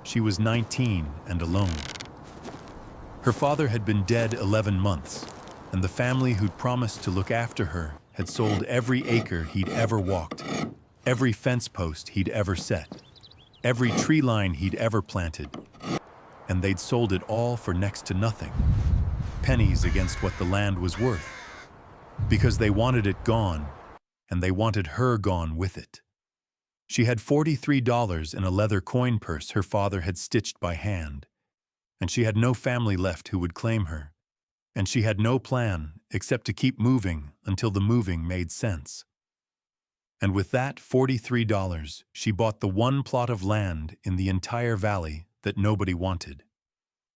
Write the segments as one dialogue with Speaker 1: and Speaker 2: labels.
Speaker 1: she was 19 and alone. Her father had been dead 11 months, and the family who'd promised to look after her had sold every acre he'd ever walked, every fence post he'd ever set, every tree line he'd ever planted, and they'd sold it all for next to nothing, pennies against what the land was worth, because they wanted it gone, and they wanted her gone with it. She had $43 in a leather coin purse her father had stitched by hand, and she had no family left who would claim her, and she had no plan except to keep moving until the moving made sense. And with that $43, she bought the one plot of land in the entire valley that nobody wanted,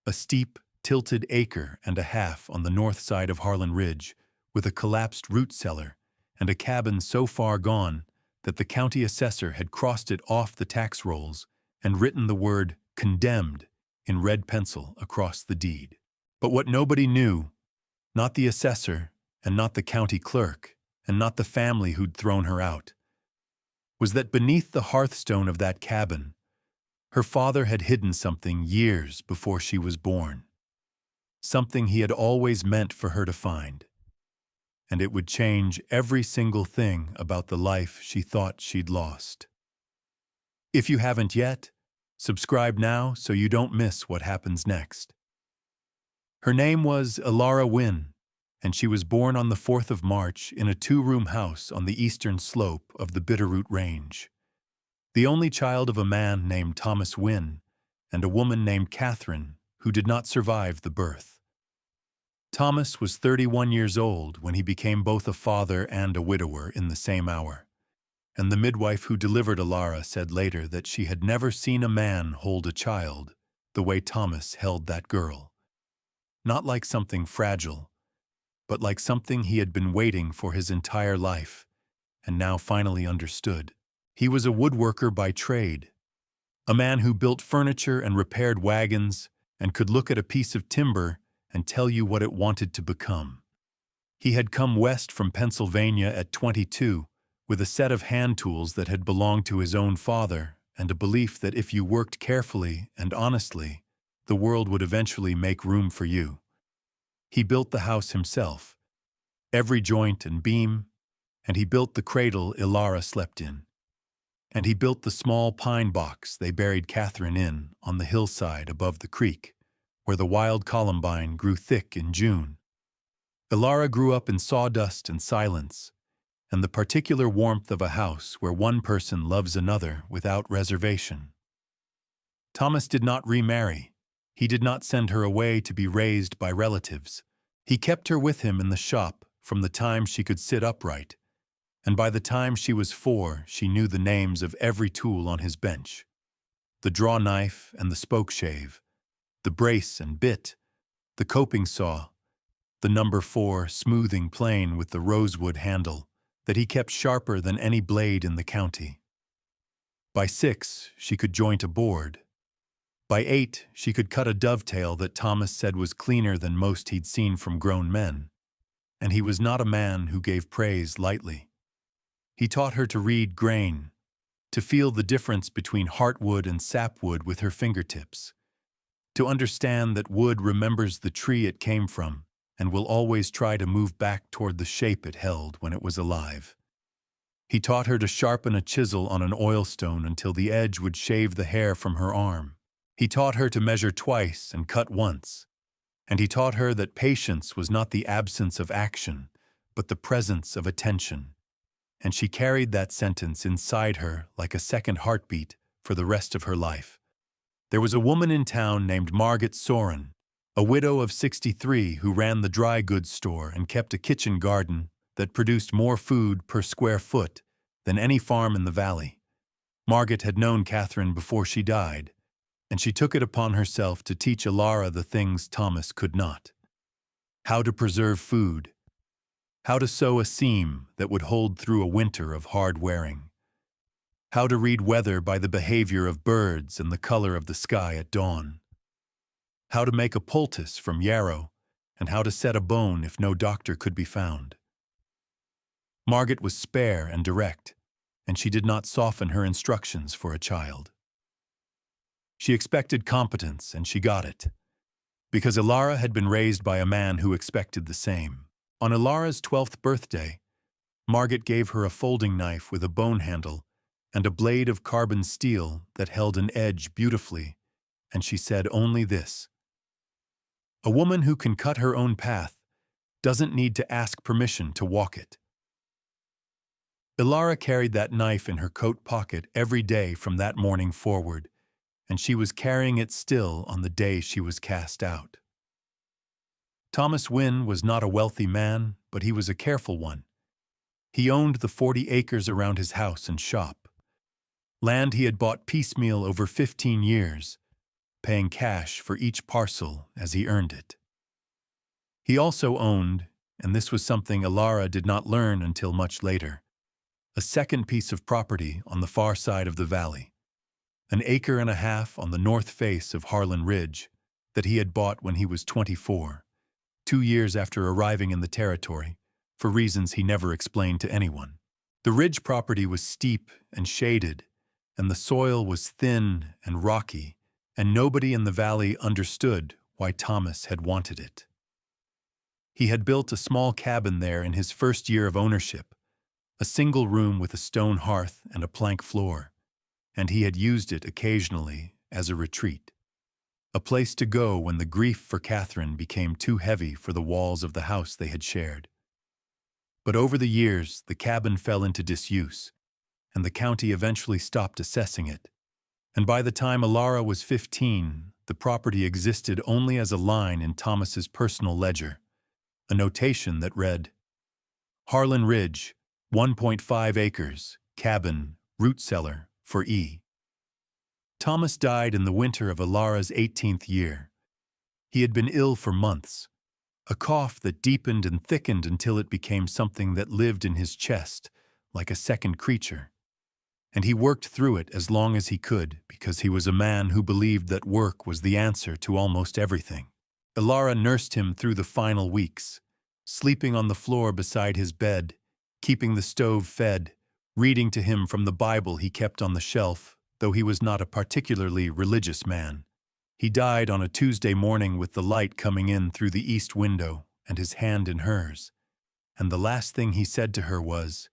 Speaker 1: a steep, tilted acre and a half on the north side of Harlan Ridge, with a collapsed root cellar and a cabin so far gone that the county assessor had crossed it off the tax rolls and written the word "condemned" in red pencil across the deed. But what nobody knew, not the assessor and not the county clerk and not the family who'd thrown her out, was that beneath the hearthstone of that cabin, her father had hidden something years before she was born, something he had always meant for her to find, and it would change every single thing about the life she thought she'd lost. If you haven't yet, subscribe now so you don't miss what happens next. Her name was Elara Wynne, and she was born on the 4th of March in a 2-room house on the eastern slope of the Bitterroot Range. The only child of a man named Thomas Wynne and a woman named Catherine, who did not survive the birth. Thomas was 31 years old when he became both a father and a widower in the same hour, and the midwife who delivered Elara said later that she had never seen a man hold a child the way Thomas held that girl. Not like something fragile, but like something he had been waiting for his entire life, and now finally understood. He was a woodworker by trade, a man who built furniture and repaired wagons and could look at a piece of timber and tell you what it wanted to become. He had come west from Pennsylvania at 22 with a set of hand tools that had belonged to his own father and a belief that if you worked carefully and honestly, the world would eventually make room for you. He built the house himself, every joint and beam, and he built the cradle Elara slept in. And he built the small pine box they buried Catherine in on the hillside above the creek, where the wild columbine grew thick in June. Elara grew up in sawdust and silence, and the particular warmth of a house where one person loves another without reservation. Thomas did not remarry. He did not send her away to be raised by relatives. He kept her with him in the shop from the time she could sit upright, and by the time she was 4, she knew the names of every tool on his bench: the draw knife and the spoke shave, the brace and bit, the coping saw, the number 4 smoothing plane with the rosewood handle that he kept sharper than any blade in the county. By 6, she could joint a board. By 8, she could cut a dovetail that Thomas said was cleaner than most he'd seen from grown men, and he was not a man who gave praise lightly. He taught her to read grain, to feel the difference between heartwood and sapwood with her fingertips, to understand that wood remembers the tree it came from and will always try to move back toward the shape it held when it was alive. He taught her to sharpen a chisel on an oilstone until the edge would shave the hair from her arm. He taught her to measure twice and cut once, and he taught her that patience was not the absence of action, but the presence of attention. And she carried that sentence inside her like a second heartbeat for the rest of her life. There was a woman in town named Margaret Soren, a widow of 63 who ran the dry goods store and kept a kitchen garden that produced more food per square foot than any farm in the valley. Margaret had known Catherine before she died, and she took it upon herself to teach Elara the things Thomas could not: how to preserve food, how to sew a seam that would hold through a winter of hard wearing, how to read weather by the behavior of birds and the color of the sky at dawn, how to make a poultice from yarrow, and how to set a bone if no doctor could be found. Margaret was spare and direct, and she did not soften her instructions for a child. She expected competence, and she got it. Because Ilara had been raised by a man who expected the same. On Ilara's 12th birthday, Margaret gave her a folding knife with a bone handle and a blade of carbon steel that held an edge beautifully, and she said only this: "A woman who can cut her own path doesn't need to ask permission to walk it." Ilara carried that knife in her coat pocket every day from that morning forward, and she was carrying it still on the day she was cast out. Thomas Wynne was not a wealthy man, but he was a careful one. He owned the 40 acres around his house and shop, land he had bought piecemeal over 15 years, paying cash for each parcel as he earned it. He also owned, and this was something Ilara did not learn until much later, a second piece of property on the far side of the valley, an acre and a half on the north face of Harlan Ridge that he had bought when he was 24, 2 years after arriving in the territory, for reasons he never explained to anyone. The ridge property was steep and shaded, and the soil was thin and rocky, and nobody in the valley understood why Thomas had wanted it. He had built a small cabin there in his first year of ownership, a single room with a stone hearth and a plank floor, and he had used it occasionally as a retreat, a place to go when the grief for Catherine became too heavy for the walls of the house they had shared. But over the years, the cabin fell into disuse, and the county eventually stopped assessing it. And by the time Ilara was 15, the property existed only as a line in Thomas's personal ledger, a notation that read, "Harlan Ridge, 1.5 acres, cabin, root cellar, for E." Thomas died in the winter of Ilara's 18th year. He had been ill for months, a cough that deepened and thickened until it became something that lived in his chest, like a second creature. And he worked through it as long as he could because he was a man who believed that work was the answer to almost everything. Ilara nursed him through the final weeks, sleeping on the floor beside his bed, keeping the stove fed, reading to him from the Bible he kept on the shelf, though he was not a particularly religious man. He died on a Tuesday morning with the light coming in through the east window and his hand in hers, and the last thing he said to her was,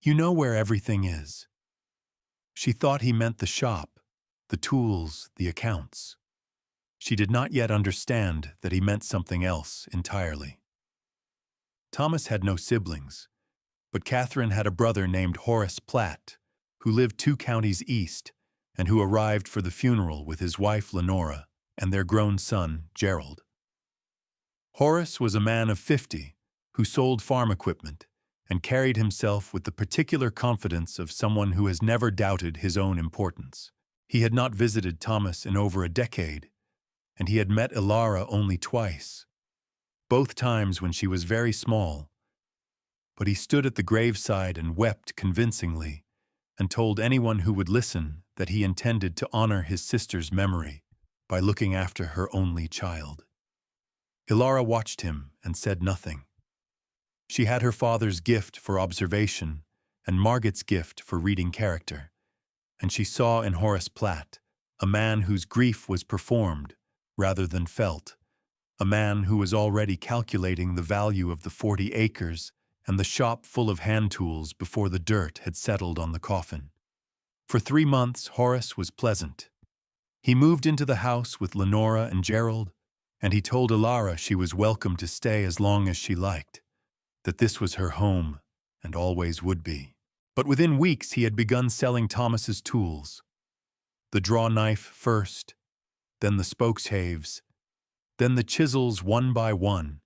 Speaker 1: "You know where everything is." She thought he meant the shop, the tools, the accounts. She did not yet understand that he meant something else entirely. Thomas had no siblings, but Catherine had a brother named Horace Platt, who lived 2 counties east and who arrived for the funeral with his wife Lenora and their grown son Gerald. Horace was a man of 50 who sold farm equipment and carried himself with the particular confidence of someone who has never doubted his own importance. He had not visited Thomas in over a decade, and he had met Ilara only twice, both times when she was very small. But he stood at the graveside and wept convincingly, and told anyone who would listen that he intended to honor his sister's memory by looking after her only child. Ilara watched him and said nothing. She had her father's gift for observation and Margaret's gift for reading character, and she saw in Horace Platt a man whose grief was performed rather than felt, a man who was already calculating the value of the 40 acres and the shop full of hand tools before the dirt had settled on the coffin. For 3 months, Horace was pleasant. He moved into the house with Lenora and Gerald, and he told Ilara she was welcome to stay as long as she liked, that this was her home and always would be. But within weeks he had begun selling Thomas's tools. The draw knife first, then the spokeshaves, then the chisels one by one,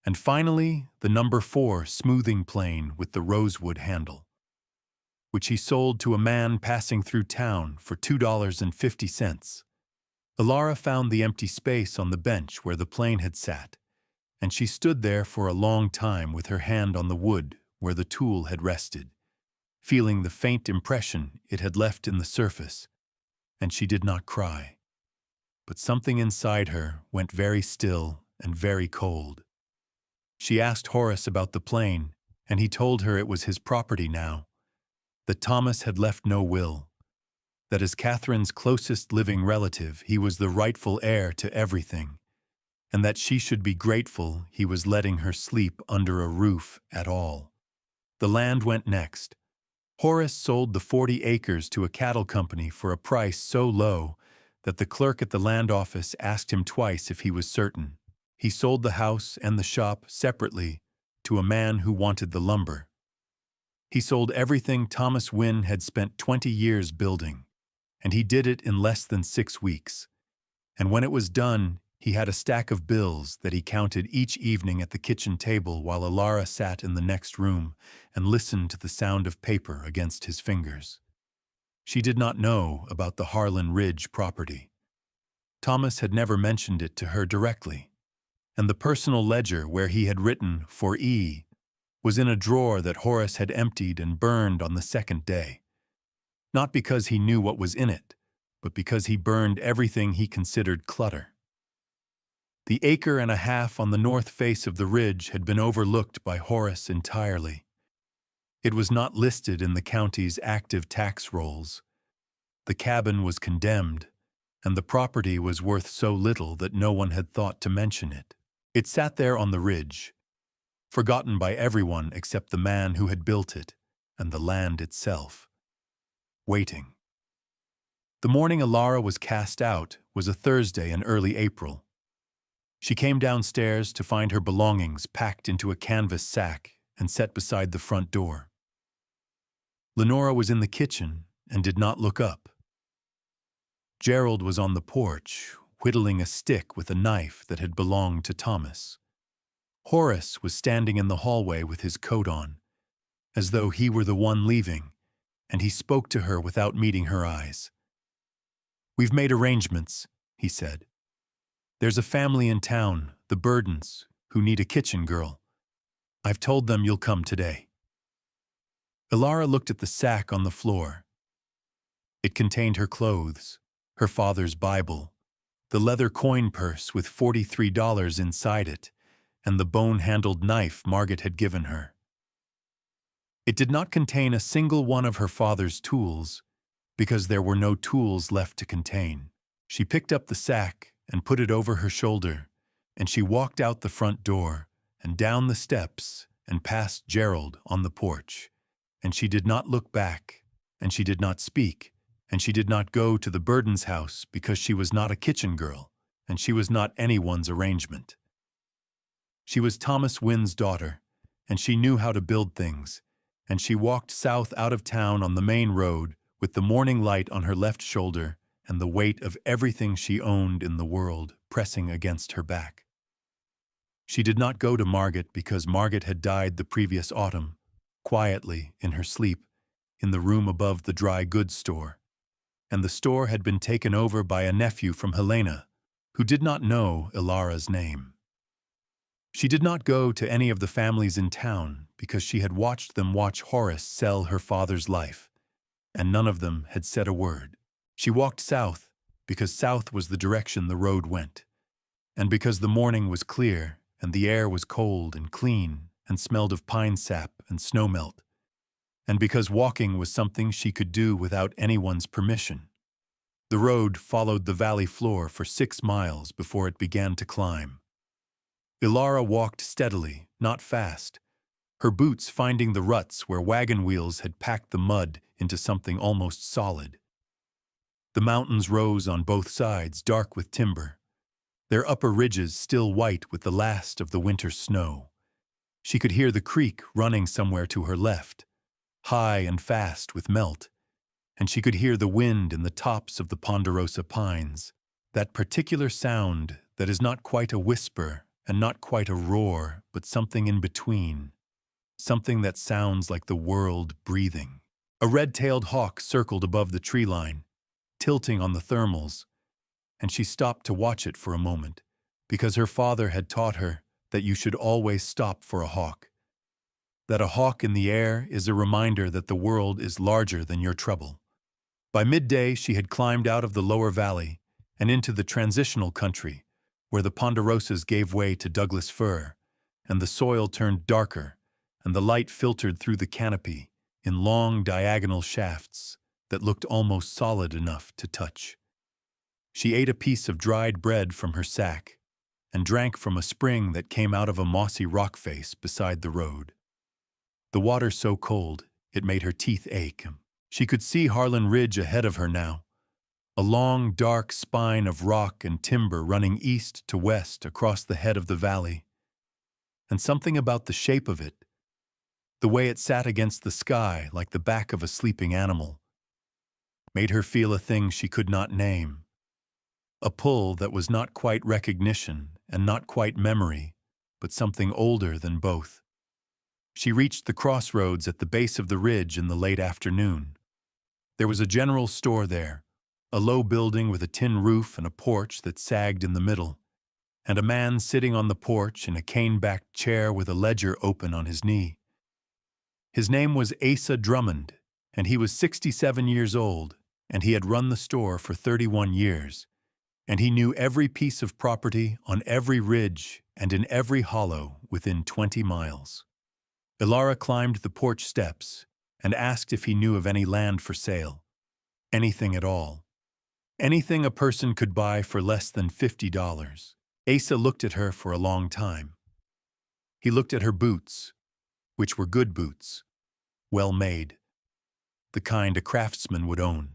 Speaker 1: and finally the number 4 smoothing plane with the rosewood handle, which he sold to a man passing through town for $2.50. Ilara found the empty space on the bench where the plane had sat, and she stood there for a long time with her hand on the wood where the tool had rested, feeling the faint impression it had left in the surface, and she did not cry. But something inside her went very still and very cold. She asked Horace about the plane, and he told her it was his property now, that Thomas had left no will, that as Catherine's closest living relative, he was the rightful heir to everything, and that she should be grateful he was letting her sleep under a roof at all. The land went next. Horace sold the 40 acres to a cattle company for a price so low that the clerk at the land office asked him twice if he was certain. He sold the house and the shop separately to a man who wanted the lumber. He sold everything Thomas Wynne had spent 20 years building, and he did it in less than 6 weeks. And when it was done, he had a stack of bills that he counted each evening at the kitchen table while Alara sat in the next room and listened to the sound of paper against his fingers. She did not know about the Harlan Ridge property. Thomas had never mentioned it to her directly, and the personal ledger where he had written for E was in a drawer that Horace had emptied and burned on the second day. Not because he knew what was in it, but because he burned everything he considered clutter. The acre and a half on the north face of the ridge had been overlooked by Horace entirely. It was not listed in the county's active tax rolls. The cabin was condemned, and the property was worth so little that no one had thought to mention it. It sat there on the ridge, forgotten by everyone except the man who had built it and the land itself, waiting. The morning Alara was cast out was a Thursday in early April. She came downstairs to find her belongings packed into a canvas sack and set beside the front door. Lenora was in the kitchen and did not look up. Gerald was on the porch, whittling a stick with a knife that had belonged to Thomas. Horace was standing in the hallway with his coat on, as though he were the one leaving, and he spoke to her without meeting her eyes. "We've made arrangements," he said. "There's a family in town, the Burdens, who need a kitchen girl. I've told them you'll come today." Alara looked at the sack on the floor. It contained her clothes, her father's Bible, the leather coin purse with $43 inside it, and the bone-handled knife Margaret had given her. It did not contain a single one of her father's tools, because there were no tools left to contain. She picked up the sack and put it over her shoulder, and she walked out the front door and down the steps and past Gerald on the porch, and she did not look back, and she did not speak, and she did not go to the Burdens' house because she was not a kitchen girl, and she was not anyone's arrangement. She was Thomas Wynne's daughter, and she knew how to build things, and she walked south out of town on the main road with the morning light on her left shoulder and the weight of everything she owned in the world pressing against her back. She did not go to Margaret because Margaret had died the previous autumn, quietly in her sleep, in the room above the dry goods store, and the store had been taken over by a nephew from Helena, who did not know Alara's name. She did not go to any of the families in town because she had watched them watch Horace sell her father's life, and none of them had said a word. She walked south because south was the direction the road went, and because the morning was clear and the air was cold and clean and smelled of pine sap and snowmelt, and because walking was something she could do without anyone's permission. The road followed the valley floor for 6 miles before it began to climb. Alara walked steadily, not fast, her boots finding the ruts where wagon wheels had packed the mud into something almost solid. The mountains rose on both sides, dark with timber, their upper ridges still white with the last of the winter snow. She could hear the creek running somewhere to her left, high and fast with melt, and she could hear the wind in the tops of the ponderosa pines, that particular sound that is not quite a whisper and not quite a roar, but something in between, something that sounds like the world breathing. A red-tailed hawk circled above the tree line, tilting on the thermals, and she stopped to watch it for a moment, because her father had taught her that you should always stop for a hawk, that a hawk in the air is a reminder that the world is larger than your trouble. By midday, she had climbed out of the lower valley and into the transitional country, where the ponderosas gave way to Douglas fir, and the soil turned darker, and the light filtered through the canopy in long diagonal shafts, that looked almost solid enough to touch. She ate a piece of dried bread from her sack and drank from a spring that came out of a mossy rock face beside the road. The water so cold, it made her teeth ache. She could see Harlan Ridge ahead of her now, a long, dark spine of rock and timber running east to west across the head of the valley. And something about the shape of it, the way it sat against the sky like the back of a sleeping animal, made her feel a thing she could not name, a pull that was not quite recognition and not quite memory, but something older than both. She reached the crossroads at the base of the ridge in the late afternoon. There was a general store there, a low building with a tin roof and a porch that sagged in the middle, and a man sitting on the porch in a cane-backed chair with a ledger open on his knee. His name was Asa Drummond, and he was 67 years old, and he had run the store for 31 years, and he knew every piece of property on every ridge and in every hollow within 20 miles. Ilara climbed the porch steps and asked if he knew of any land for sale. Anything at all. Anything a person could buy for less than $50. Asa looked at her for a long time. He looked at her boots, which were good boots, well made, the kind a craftsman would own.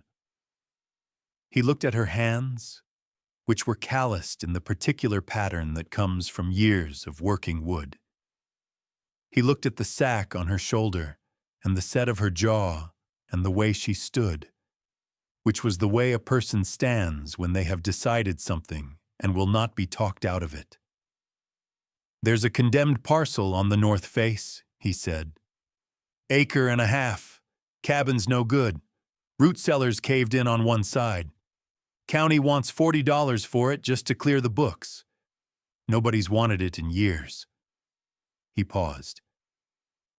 Speaker 1: He looked at her hands, which were calloused in the particular pattern that comes from years of working wood. He looked at the sack on her shoulder and the set of her jaw and the way she stood, which was the way a person stands when they have decided something and will not be talked out of it. "There's a condemned parcel on the north face," he said. "Acre and a half. Cabin's no good. Root cellars caved in on one side. County wants $40 for it just to clear the books. Nobody's wanted it in years." He paused.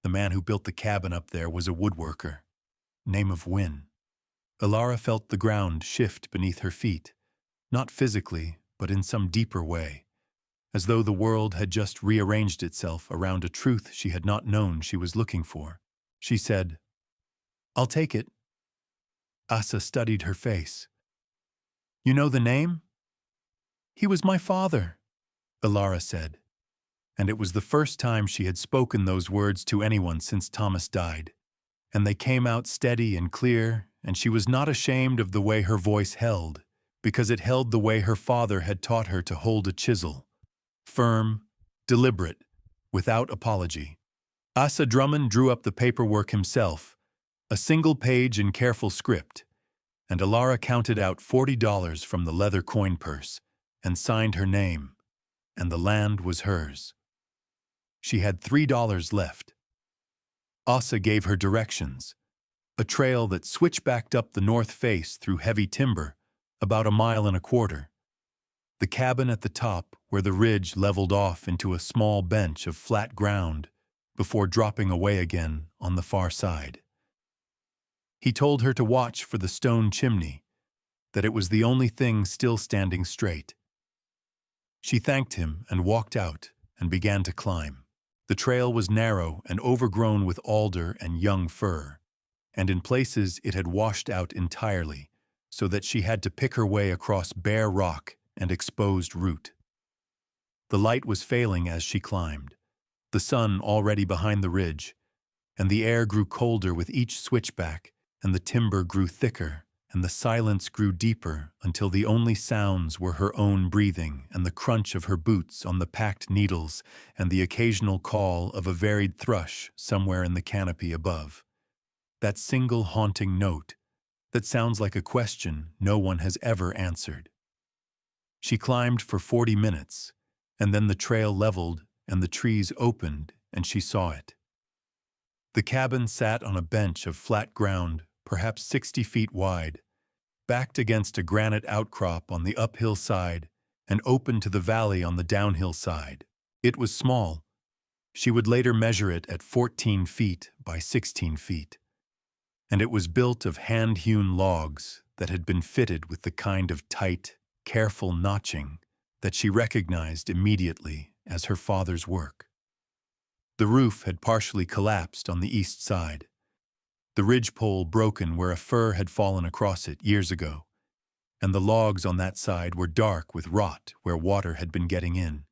Speaker 1: The man who built the cabin up there was a woodworker, name of Wynne. Ilara felt the ground shift beneath her feet, not physically, but in some deeper way, as though the world had just rearranged itself around a truth she had not known she was looking for. She said, "I'll take it." Asa studied her face. "You know the name?" "He was my father," Ilara said, and it was the first time she had spoken those words to anyone since Thomas died, and they came out steady and clear, and she was not ashamed of the way her voice held, because it held the way her father had taught her to hold a chisel, firm, deliberate, without apology. Asa Drummond drew up the paperwork himself, a single page in careful script, and Ilara counted out $40 from the leather coin purse and signed her name, and the land was hers. She had $3 left. Asa gave her directions, a trail that switchbacked up the north face through heavy timber, about 1.25 miles. The cabin at the top where the ridge leveled off into a small bench of flat ground before dropping away again on the far side. He told her to watch for the stone chimney, that it was the only thing still standing straight. She thanked him and walked out and began to climb. The trail was narrow and overgrown with alder and young fir, and in places it had washed out entirely, so that she had to pick her way across bare rock and exposed root. The light was failing as she climbed, the sun already behind the ridge, and the air grew colder with each switchback, and the timber grew thicker, and the silence grew deeper until the only sounds were her own breathing and the crunch of her boots on the packed needles and the occasional call of a varied thrush somewhere in the canopy above. That single haunting note that sounds like a question no one has ever answered. She climbed for 40 minutes, and then the trail leveled and the trees opened and she saw it. The cabin sat on a bench of flat ground, perhaps 60 feet wide, backed against a granite outcrop on the uphill side and open to the valley on the downhill side. It was small. She would later measure it at 14 feet by 16 feet. And it was built of hand-hewn logs that had been fitted with the kind of tight, careful notching that she recognized immediately as her father's work. The roof had partially collapsed on the east side. the ridgepole broken where a fir had fallen across it years ago, and the logs on that side were dark with rot where water had been getting in.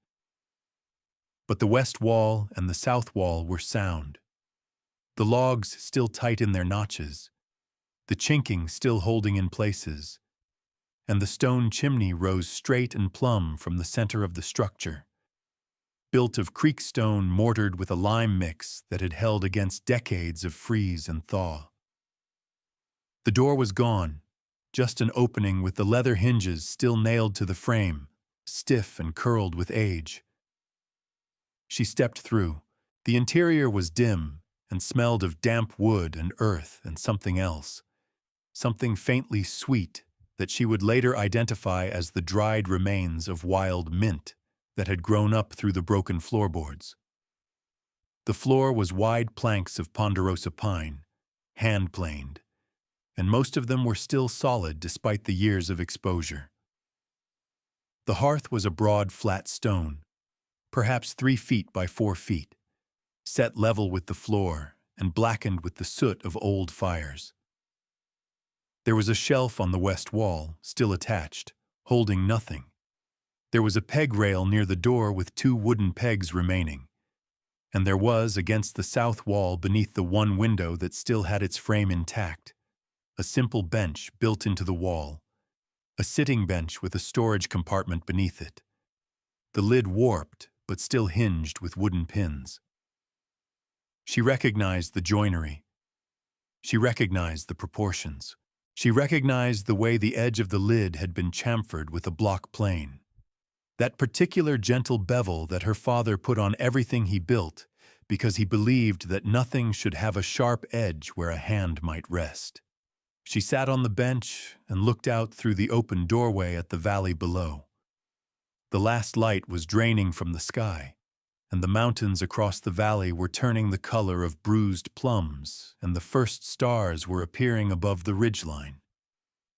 Speaker 1: But the west wall and the south wall were sound, the logs still tight in their notches, the chinking still holding in places, and the stone chimney rose straight and plumb from the center of the structure, built of creek stone mortared with a lime mix that had held against decades of freeze and thaw. The door was gone, just an opening with the leather hinges still nailed to the frame, stiff and curled with age. She stepped through. The interior was dim and smelled of damp wood and earth and something else, something faintly sweet that she would later identify as the dried remains of wild mint that had grown up through the broken floorboards. The floor was wide planks of ponderosa pine, hand-planed, and most of them were still solid despite the years of exposure. The hearth was a broad, flat stone, perhaps 3 feet by 4 feet, set level with the floor and blackened with the soot of old fires. There was a shelf on the west wall, still attached, holding nothing. There was a peg rail near the door with 2 wooden pegs remaining, and there was, against the south wall beneath the one window that still had its frame intact, a simple bench built into the wall, a sitting bench with a storage compartment beneath it, the lid warped but still hinged with wooden pins. She recognized the joinery. She recognized the proportions. She recognized the way the edge of the lid had been chamfered with a block plane. That particular gentle bevel that her father put on everything he built because he believed that nothing should have a sharp edge where a hand might rest. She sat on the bench and looked out through the open doorway at the valley below. The last light was draining from the sky, and the mountains across the valley were turning the color of bruised plums, and the first stars were appearing above the ridgeline.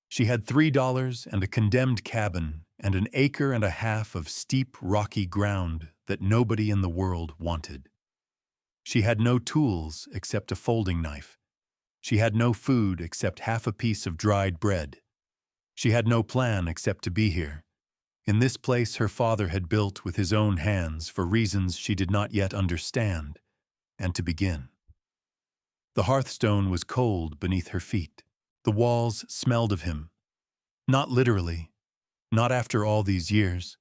Speaker 1: She had $3 and a condemned cabin and an acre and a half of steep, rocky ground that nobody in the world wanted. She had no tools except a folding knife. She had no food except half a piece of dried bread. She had no plan except to be here, in this place her father had built with his own hands for reasons she did not yet understand, and to begin. The hearthstone was cold beneath her feet. The walls smelled of him. Not literally, not after all these years,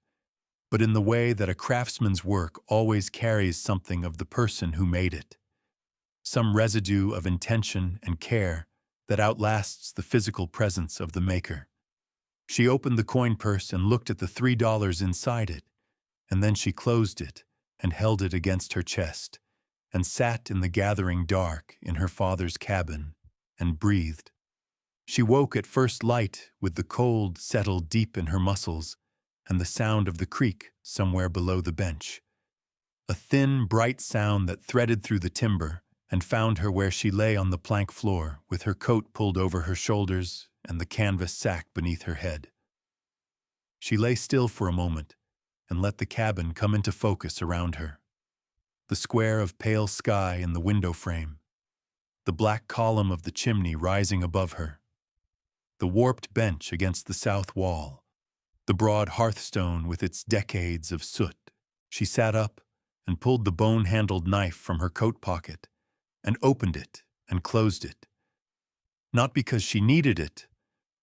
Speaker 1: but in the way that a craftsman's work always carries something of the person who made it, some residue of intention and care that outlasts the physical presence of the maker. She opened the coin purse and looked at the $3 inside it, and then she closed it and held it against her chest, and sat in the gathering dark in her father's cabin and breathed. She woke at first light with the cold settled deep in her muscles and the sound of the creek somewhere below the bench. A thin, bright sound that threaded through the timber and found her where she lay on the plank floor with her coat pulled over her shoulders and the canvas sack beneath her head. She lay still for a moment and let the cabin come into focus around her. The square of pale sky in the window frame, the black column of the chimney rising above her, the warped bench against the south wall, the broad hearthstone with its decades of soot. She sat up and pulled the bone-handled knife from her coat pocket and opened it and closed it, not because she needed it,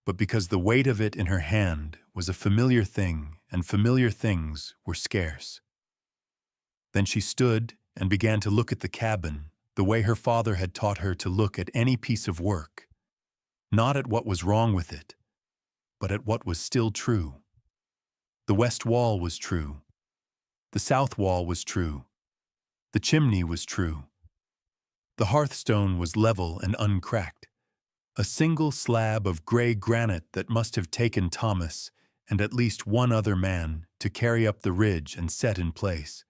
Speaker 1: but because the weight of it in her hand was a familiar thing, and familiar things were scarce. Then she stood and began to look at the cabin the way her father had taught her to look at any piece of work, not at what was wrong with it, but at what was still true. The west wall was true. The south wall was true. The chimney was true. The hearthstone was level and uncracked, a single slab of gray granite that must have taken Thomas and at least one other man to carry up the ridge and set in place.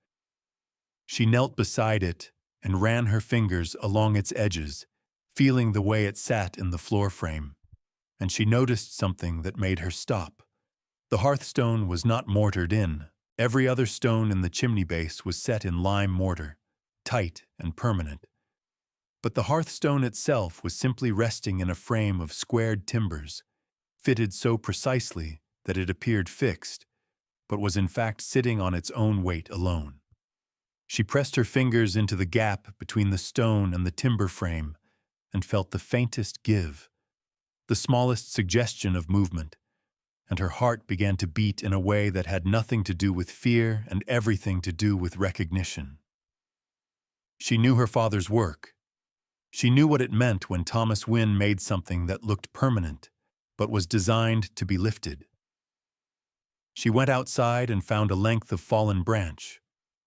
Speaker 1: She knelt beside it and ran her fingers along its edges, feeling the way it sat in the floor frame, and she noticed something that made her stop. The hearthstone was not mortared in. Every other stone in the chimney base was set in lime mortar, tight and permanent. But the hearthstone itself was simply resting in a frame of squared timbers, fitted so precisely that it appeared fixed, but was in fact sitting on its own weight alone. She pressed her fingers into the gap between the stone and the timber frame and felt the faintest give, the smallest suggestion of movement, and her heart began to beat in a way that had nothing to do with fear and everything to do with recognition. She knew her father's work. She knew what it meant when Thomas Wynne made something that looked permanent, but was designed to be lifted. She went outside and found a length of fallen branch,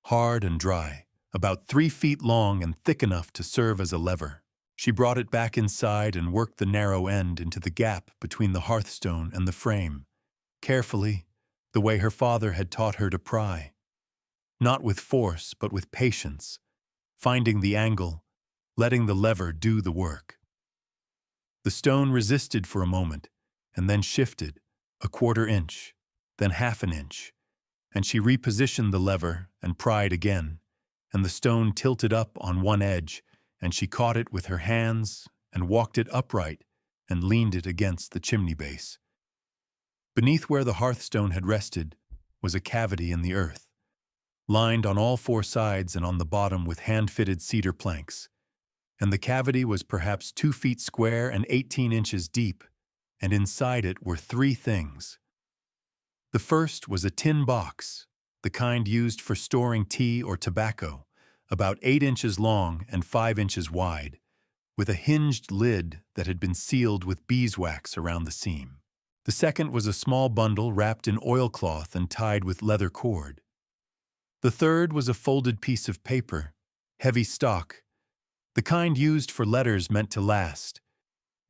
Speaker 1: hard and dry, about 3 feet long and thick enough to serve as a lever. She brought it back inside and worked the narrow end into the gap between the hearthstone and the frame, carefully, the way her father had taught her to pry. Not with force, but with patience, finding the angle, letting the lever do the work. The stone resisted for a moment, and then shifted, a 1/4 inch, then 1/2 inch, and she repositioned the lever and pried again, and the stone tilted up on one edge, and she caught it with her hands and walked it upright and leaned it against the chimney base. Beneath where the hearthstone had rested was a cavity in the earth, lined on all 4 sides and on the bottom with hand-fitted cedar planks, and the cavity was perhaps 2 feet square and 18 inches deep, and inside it were 3 things. The first was a tin box, the kind used for storing tea or tobacco, about 8 inches long and 5 inches wide, with a hinged lid that had been sealed with beeswax around the seam. The second was a small bundle wrapped in oilcloth and tied with leather cord. The third was a folded piece of paper, heavy stock, the kind used for letters meant to last,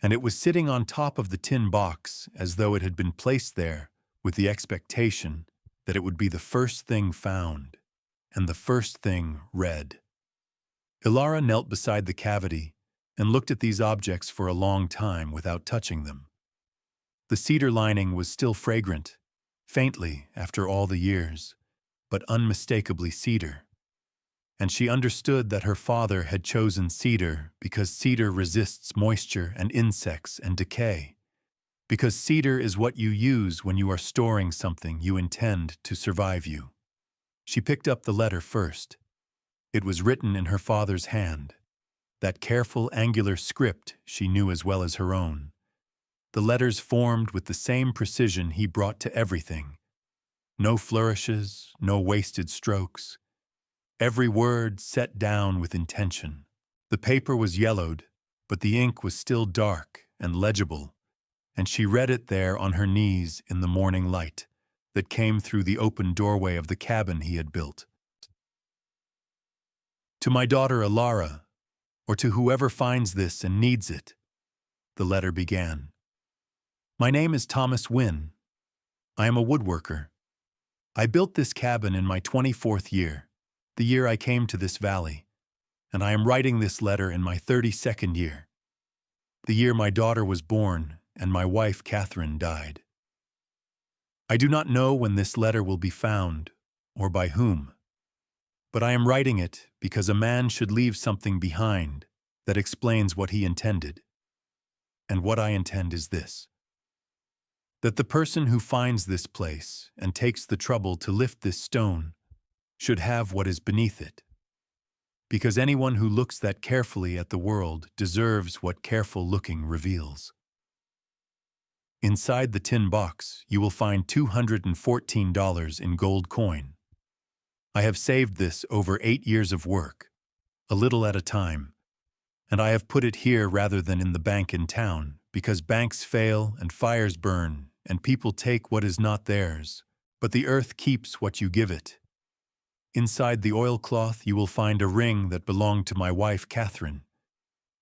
Speaker 1: and it was sitting on top of the tin box as though it had been placed there with the expectation that it would be the first thing found, and the first thing read. Ilara knelt beside the cavity and looked at these objects for a long time without touching them. The cedar lining was still fragrant, faintly after all the years, but unmistakably cedar. And she understood that her father had chosen cedar because cedar resists moisture and insects and decay, because cedar is what you use when you are storing something you intend to survive you. She picked up the letter first. It was written in her father's hand, that careful, angular script she knew as well as her own. The letters formed with the same precision he brought to everything. No flourishes, no wasted strokes. Every word set down with intention. The paper was yellowed, but the ink was still dark and legible, and she read it there on her knees in the morning light that came through the open doorway of the cabin he had built. To my daughter Ilara, or to whoever finds this and needs it, the letter began. My name is Thomas Wynne. I am a woodworker. I built this cabin in my 24th year, the year I came to this valley, and I am writing this letter in my 32nd year, the year my daughter was born and my wife Catherine died. I do not know when this letter will be found, or by whom, but I am writing it because a man should leave something behind that explains what he intended. And what I intend is this: that the person who finds this place and takes the trouble to lift this stone should have what is beneath it. Because anyone who looks that carefully at the world deserves what careful looking reveals. Inside the tin box, you will find $214 in gold coin. I have saved this over 8 years of work, a little at a time, and I have put it here rather than in the bank in town, because banks fail and fires burn and people take what is not theirs, but the earth keeps what you give it. Inside the oilcloth you will find a ring that belonged to my wife Catherine.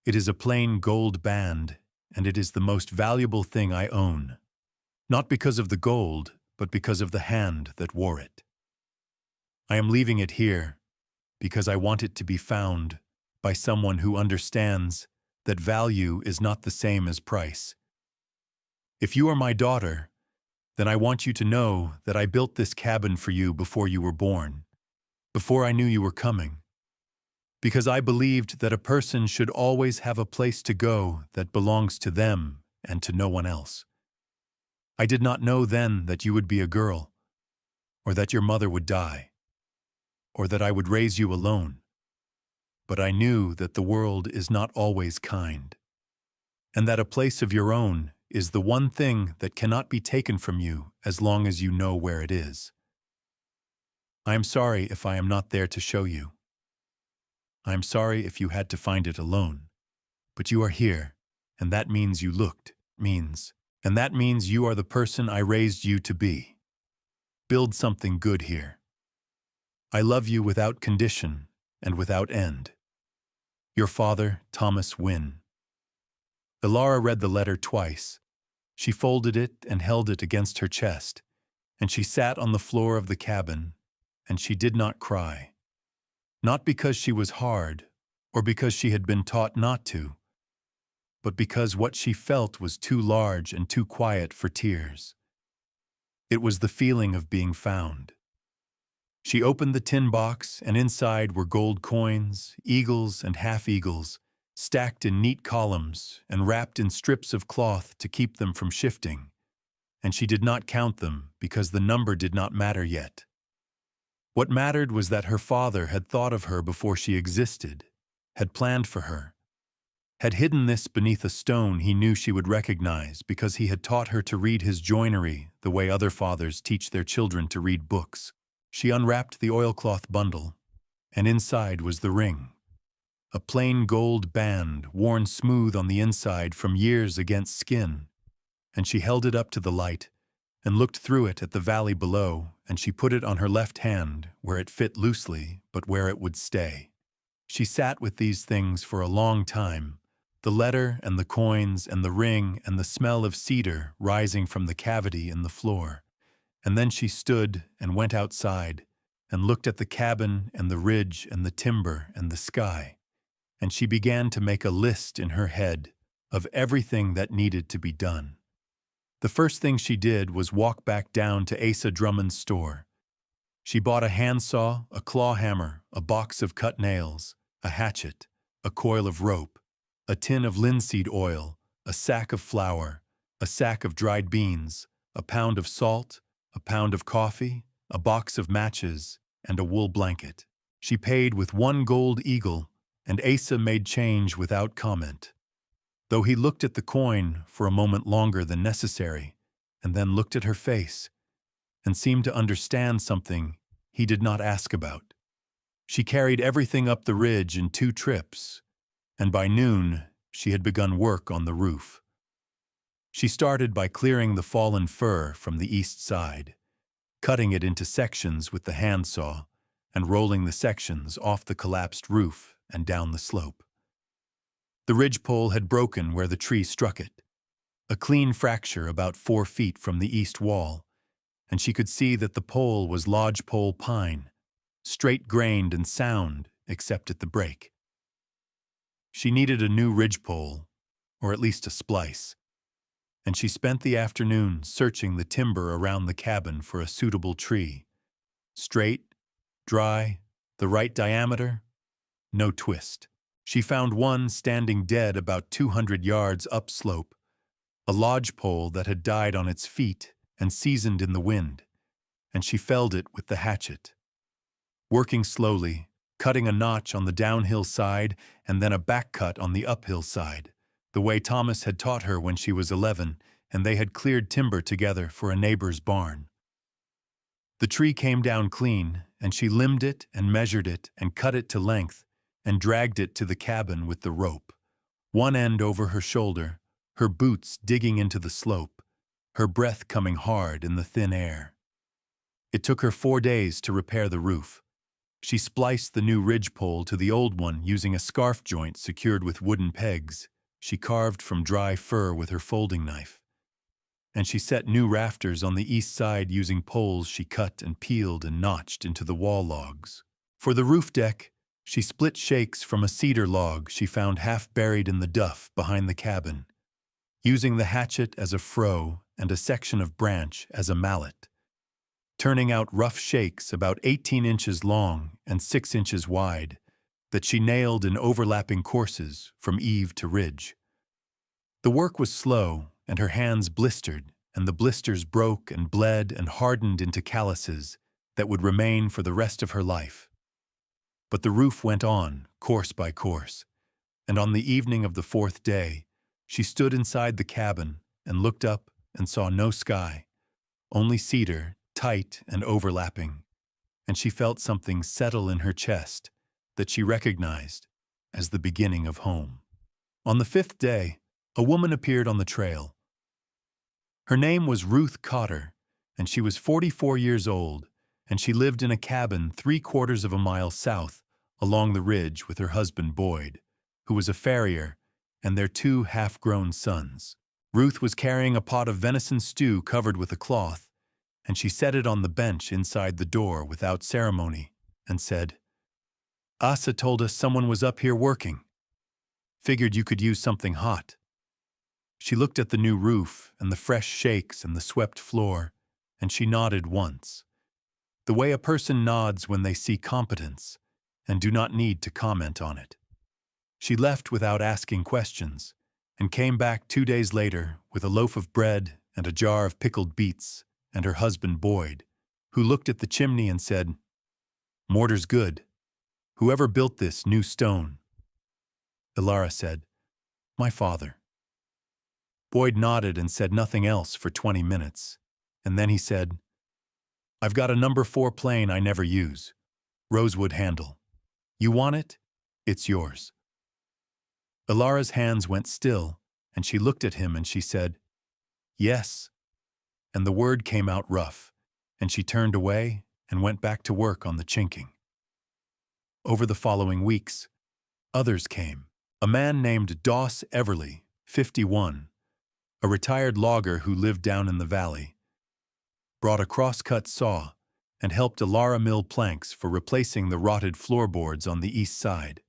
Speaker 1: It is a plain gold band, and it is the most valuable thing I own, not because of the gold, but because of the hand that wore it. I am leaving it here because I want it to be found by someone who understands that value is not the same as price. If you are my daughter, then I want you to know that I built this cabin for you before you were born, before I knew you were coming. because I believed that a person should always have a place to go that belongs to them and to no one else. I did not know then that you would be a girl, or that your mother would die, or that I would raise you alone, but I knew that the world is not always kind, and that a place of your own is the one thing that cannot be taken from you as long as you know where it is. I am sorry if I am not there to show you. I am sorry if you had to find it alone, but you are here, and that means you and that means you are the person I raised you to be. Build something good here. I love you without condition and without end. Your father, Thomas Wynne. Ilara read the letter twice. She folded it and held it against her chest, and she sat on the floor of the cabin, and she did not cry. Not because she was hard, or because she had been taught not to, but because what she felt was too large and too quiet for tears. It was the feeling of being found. She opened the tin box, and inside were gold coins, eagles and half-eagles, stacked in neat columns and wrapped in strips of cloth to keep them from shifting, and she did not count them because the number did not matter yet. What mattered was that her father had thought of her before she existed, had planned for her, had hidden this beneath a stone he knew she would recognize because he had taught her to read his joinery the way other fathers teach their children to read books. She unwrapped the oilcloth bundle, and inside was the ring. A plain gold band worn smooth on the inside from years against skin, and she held it up to the light and looked through it at the valley below, and she put it on her left hand where it fit loosely but where it would stay. She sat with these things for a long time, the letter and the coins and the ring and the smell of cedar rising from the cavity in the floor, and then she stood and went outside and looked at the cabin and the ridge and the timber and the sky. And she began to make a list in her head of everything that needed to be done. The first thing she did was walk back down to Asa Drummond's store. She bought a handsaw, a claw hammer, a box of cut nails, a hatchet, a coil of rope, a tin of linseed oil, a sack of flour, a sack of dried beans, a pound of salt, a pound of coffee, a box of matches, and a wool blanket. She paid with one gold eagle, and Asa made change without comment, though he looked at the coin for a moment longer than necessary, and then looked at her face, and seemed to understand something he did not ask about. She carried everything up the ridge in 2 trips, and by noon she had begun work on the roof. She started by clearing the fallen fir from the east side, cutting it into sections with the handsaw, and rolling the sections off the collapsed roof and down the slope. The ridgepole had broken where the tree struck it, a clean fracture about 4 feet from the east wall, and she could see that the pole was lodgepole pine, straight-grained and sound except at the break. She needed a new ridgepole, or at least a splice, and she spent the afternoon searching the timber around the cabin for a suitable tree. Straight, dry, the right diameter, no twist. She found one standing dead about 200 yards upslope, a lodgepole that had died on its feet and seasoned in the wind, and she felled it with the hatchet. Working slowly, cutting a notch on the downhill side and then a back cut on the uphill side, the way Thomas had taught her when she was 11, and they had cleared timber together for a neighbor's barn. The tree came down clean, and she limbed it and measured it and cut it to length and dragged it to the cabin with the rope, one end over her shoulder, her boots digging into the slope, her breath coming hard in the thin air. It took her 4 days to repair the roof. She spliced the new ridgepole to the old one using a scarf joint secured with wooden pegs she carved from dry fir with her folding knife. And she set new rafters on the east side using poles she cut and peeled and notched into the wall logs. For the roof deck, she split shakes from a cedar log she found half buried in the duff behind the cabin, using the hatchet as a froe and a section of branch as a mallet, turning out rough shakes about 18 inches long and 6 inches wide, that she nailed in overlapping courses from eave to ridge. The work was slow, and her hands blistered, and the blisters broke and bled and hardened into calluses that would remain for the rest of her life. But the roof went on, course by course, and on the evening of the fourth day, she stood inside the cabin and looked up and saw no sky, only cedar, tight and overlapping, and she felt something settle in her chest that she recognized as the beginning of home. On the fifth day, a woman appeared on the trail. Her name was Ruth Cotter, and she was 44 years old, and she lived in a cabin 3/4 of a mile south along the ridge with her husband Boyd, who was a farrier, and their 2 half-grown sons. Ruth was carrying a pot of venison stew covered with a cloth, and she set it on the bench inside the door without ceremony and said, "Asa told us someone was up here working. Figured you could use something hot." She looked at the new roof and the fresh shakes and the swept floor, and she nodded once, the way a person nods when they see competence and do not need to comment on it. She left without asking questions and came back 2 days later with a loaf of bread and a jar of pickled beets and her husband Boyd, who looked at the chimney and said, "Mortar's good. Whoever built this new stone?" Ilara said, "My father." Boyd nodded and said nothing else for 20 minutes, and then he said, "I've got a number 4 plane I never use. Rosewood handle. You want it? It's yours." Ilara's hands went still, and she looked at him and she said, "Yes." And the word came out rough, and she turned away and went back to work on the chinking. Over the following weeks, others came. A man named Doss Everly, 51, a retired logger who lived down in the valley, brought a cross-cut saw and helped Ilara mill planks for replacing the rotted floorboards on the east side.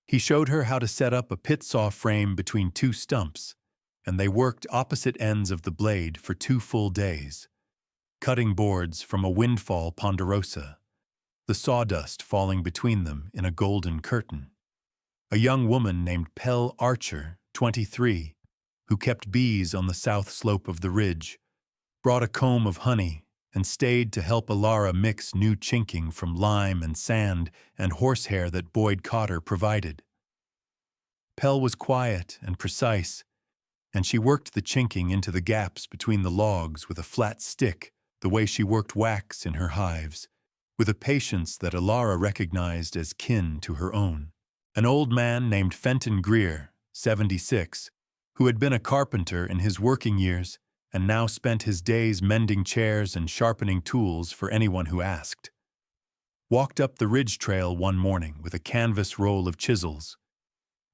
Speaker 1: He showed her how to set up a pit saw frame between 2 stumps, and they worked opposite ends of the blade for 2 full days, cutting boards from a windfall ponderosa, the sawdust falling between them in a golden curtain. A young woman named Pell Archer, 23, who kept bees on the south slope of the ridge, brought a comb of honey and stayed to help Ilara mix new chinking from lime and sand and horsehair that Boyd Cotter provided. Pell was quiet and precise, and she worked the chinking into the gaps between the logs with a flat stick, the way she worked wax in her hives, with a patience that Ilara recognized as kin to her own. An old man named Fenton Greer, 76, who had been a carpenter in his working years and now spent his days mending chairs and sharpening tools for anyone who asked, walked up the ridge trail one morning with a canvas roll of chisels,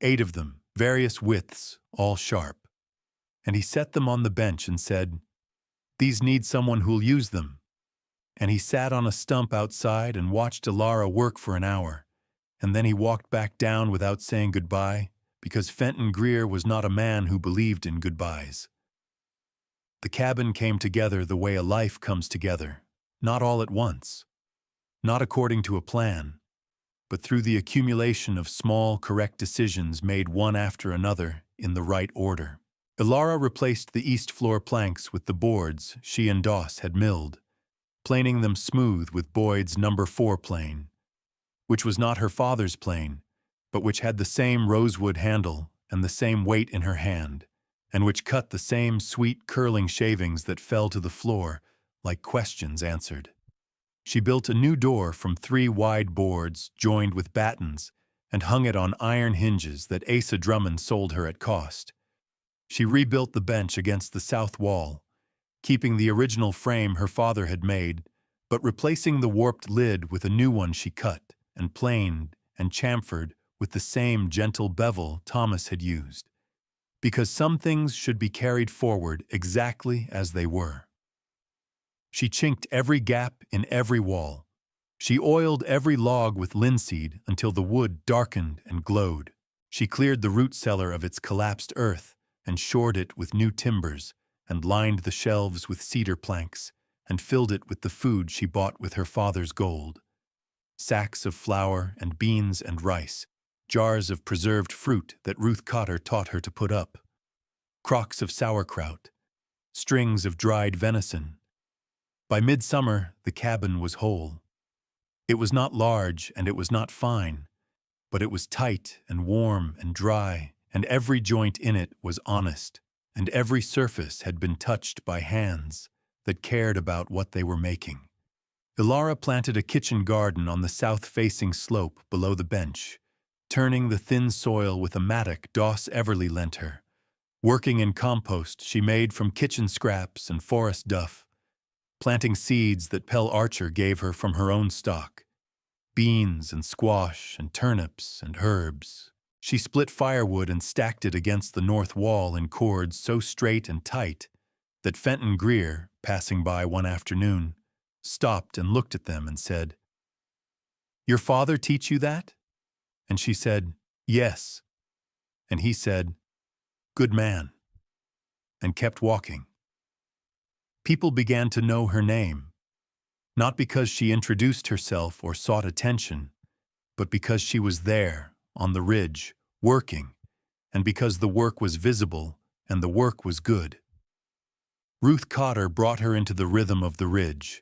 Speaker 1: 8 of them, various widths, all sharp, and he set them on the bench and said, "These need someone who'll use them." And he sat on a stump outside and watched Ilara work for an hour, and then he walked back down without saying goodbye, because Fenton Greer was not a man who believed in goodbyes. The cabin came together the way a life comes together, not all at once, not according to a plan, but through the accumulation of small, correct decisions made one after another in the right order. Ilara replaced the east floor planks with the boards she and Doss had milled, planing them smooth with Boyd's number 4 plane, which was not her father's plane, but which had the same rosewood handle and the same weight in her hand, and which cut the same sweet curling shavings that fell to the floor like questions answered. She built a new door from 3 wide boards joined with battens and hung it on iron hinges that Asa Drummond sold her at cost. She rebuilt the bench against the south wall, keeping the original frame her father had made, but replacing the warped lid with a new one she cut and planed and chamfered with the same gentle bevel Thomas had used, because some things should be carried forward exactly as they were. She chinked every gap in every wall. She oiled every log with linseed until the wood darkened and glowed. She cleared the root cellar of its collapsed earth and shored it with new timbers and lined the shelves with cedar planks and filled it with the food she bought with her father's gold. sacks of flour and beans and rice, jars of preserved fruit that Ruth Cotter taught her to put up, crocks of sauerkraut, strings of dried venison. By midsummer, the cabin was whole. It was not large and it was not fine, but it was tight and warm and dry, and every joint in it was honest, and every surface had been touched by hands that cared about what they were making. Ilara planted a kitchen garden on the south-facing slope below the bench, turning the thin soil with a mattock Doss Everly lent her. Working in compost she made from kitchen scraps and forest duff, planting seeds that Pell Archer gave her from her own stock, beans and squash and turnips and herbs. She split firewood and stacked it against the north wall in cords so straight and tight that Fenton Greer, passing by one afternoon, stopped and looked at them and said, "Your father teach you that?" And she said, "Yes." And he said, "Good man," and kept walking. People began to know her name, not because she introduced herself or sought attention, but because she was there, on the ridge, working, and because the work was visible and the work was good. Ruth Cotter brought her into the rhythm of the ridge.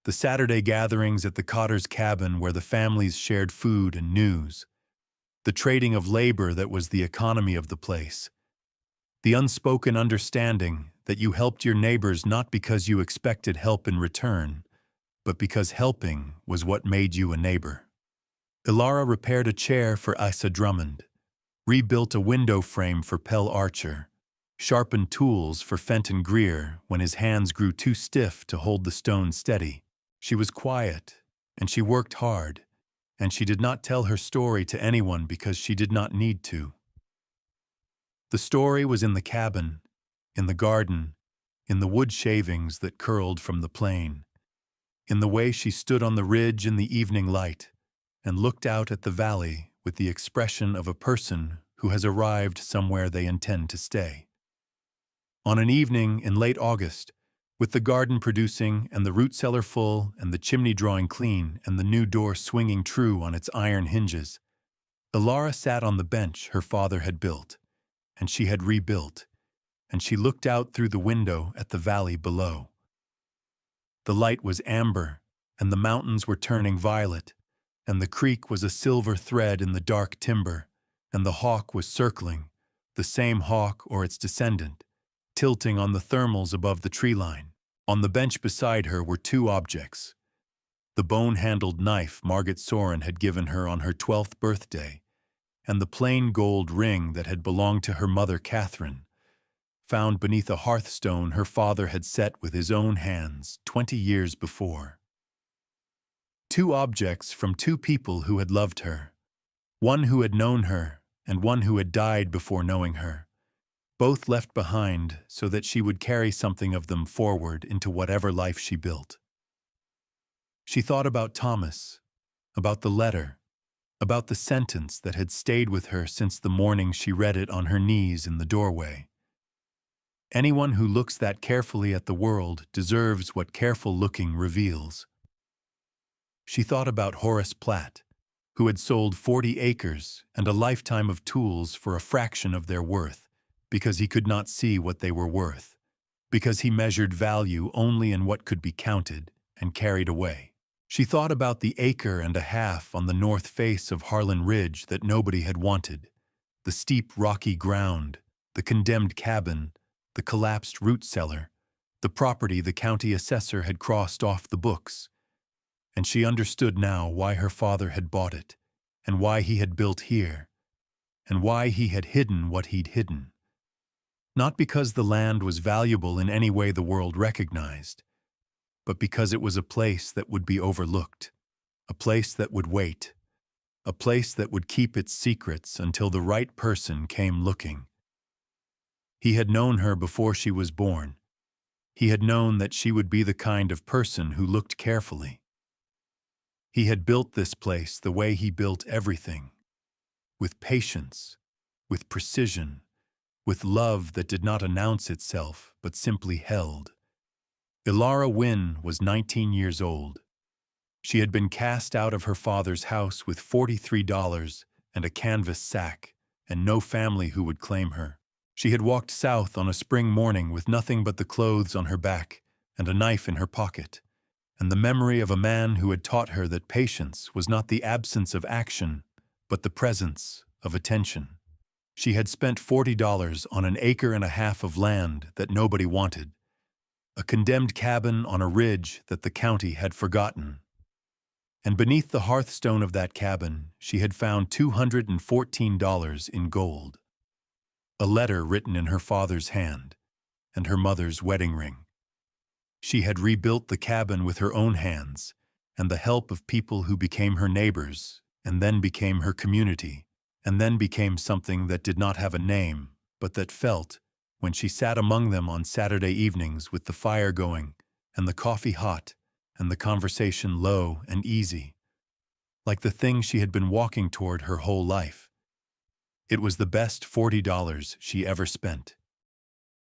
Speaker 1: The Saturday gatherings at the Cotters' cabin where the families shared food and news. The trading of labor that was the economy of the place. The unspoken understanding that you helped your neighbors not because you expected help in return, but because helping was what made you a neighbor. Ilara repaired a chair for Isa Drummond, rebuilt a window frame for Pell Archer, sharpened tools for Fenton Greer when his hands grew too stiff to hold the stone steady. She was quiet, and she worked hard, and she did not tell her story to anyone because she did not need to. The story was in the cabin, in the garden, in the wood shavings that curled from the plain, in the way she stood on the ridge in the evening light and looked out at the valley with the expression of a person who has arrived somewhere they intend to stay. On an evening in late August, with the garden producing and the root cellar full and the chimney drawing clean and the new door swinging true on its iron hinges, Ilara sat on the bench her father had built, and she had rebuilt, and she looked out through the window at the valley below. The light was amber, and the mountains were turning violet, and the creek was a silver thread in the dark timber, and the hawk was circling, the same hawk or its descendant, tilting on the thermals above the tree line. On the bench beside her were two objects: the bone-handled knife Margaret Soren had given her on her 12th birthday, and the plain gold ring that had belonged to her mother Catherine, found beneath a hearthstone her father had set with his own hands 20 years before. Two objects from two people who had loved her, one who had known her and one who had died before knowing her, both left behind so that she would carry something of them forward into whatever life she built. She thought about Thomas, about the letter, about the sentence that had stayed with her since the morning she read it on her knees in the doorway. Anyone who looks that carefully at the world deserves what careful looking reveals. She thought about Horace Platt, who had sold 40 acres and a lifetime of tools for a fraction of their worth, because he could not see what they were worth, because he measured value only in what could be counted and carried away. She thought about the acre and a half on the north face of Harlan Ridge that nobody had wanted, the steep rocky ground, the condemned cabin, the collapsed root cellar, the property the county assessor had crossed off the books. And she understood now why her father had bought it, and why he had built here, and why he had hidden what he'd hidden. Not because the land was valuable in any way the world recognized, but because it was a place that would be overlooked, a place that would wait, a place that would keep its secrets until the right person came looking. He had known her before she was born. He had known that she would be the kind of person who looked carefully. He had built this place the way he built everything, with patience, with precision, with love that did not announce itself but simply held. Ilara Wynne was 19 years old. She had been cast out of her father's house with $43 and a canvas sack, and no family who would claim her. She had walked south on a spring morning with nothing but the clothes on her back and a knife in her pocket, and the memory of a man who had taught her that patience was not the absence of action, but the presence of attention. She had spent $40 on an acre and a half of land that nobody wanted, a condemned cabin on a ridge that the county had forgotten. And beneath the hearthstone of that cabin, she had found $214 in gold. A letter written in her father's hand, and her mother's wedding ring. She had rebuilt the cabin with her own hands, and the help of people who became her neighbors, and then became her community, and then became something that did not have a name, but that felt, when she sat among them on Saturday evenings with the fire going, and the coffee hot, and the conversation low and easy, like the thing she had been walking toward her whole life. It was the best $40 she ever spent.